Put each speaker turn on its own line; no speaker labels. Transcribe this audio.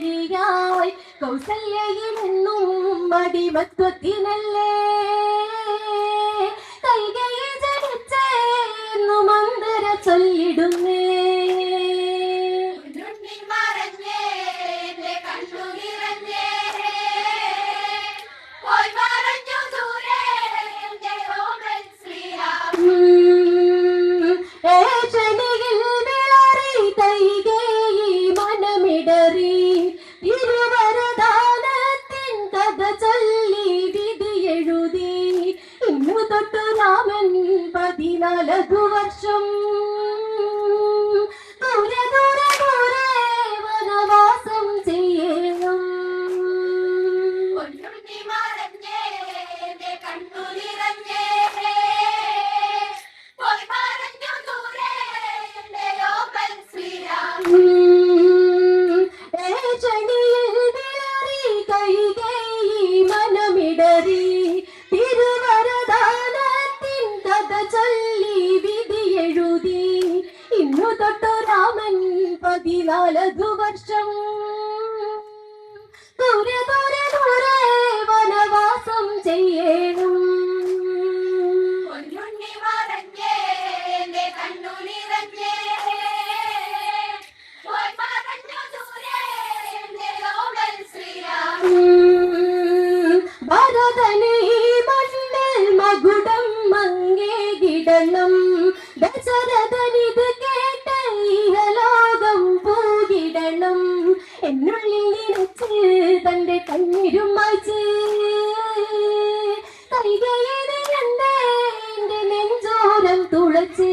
വഴിയായി കൗസല്യയിലെന്നും അടിമത്വത്തിനല്ലേ കൈകയിൽ ജനിച്ചേന്നു മന്ദര ചൊല്ലിടുന്നേ വർഷം ദൂരെ ദൂരെ ദൂരെ വനവാസം ചെയ്യണം ചണിയിൽ വിളറി കൈകേയി മനമിടറി തിരുവരദാനത്തിൻ കഥ ചൊല്ലി വിധി എഴുതി ഇന്നു തൊട്ടു രാമൻ 14 വർഷം ദൂരെ ദൂരെ ദൂരെ വനവാസം ചെയ്യണം ഭരതന് ഈ മണ്ണിൽ മകുടം മങ്ങേകിടണം ദശരഥനിത് കേട്ട് ഇഹലോകം പൂകിടണം എന്നുള്ളിൽ നിറച്ച് തന്റെ കണ്ണീരും മായ്ച്ച് കൈകയിലെ എന്റെ നെഞ്ചോരം തുളച്ച്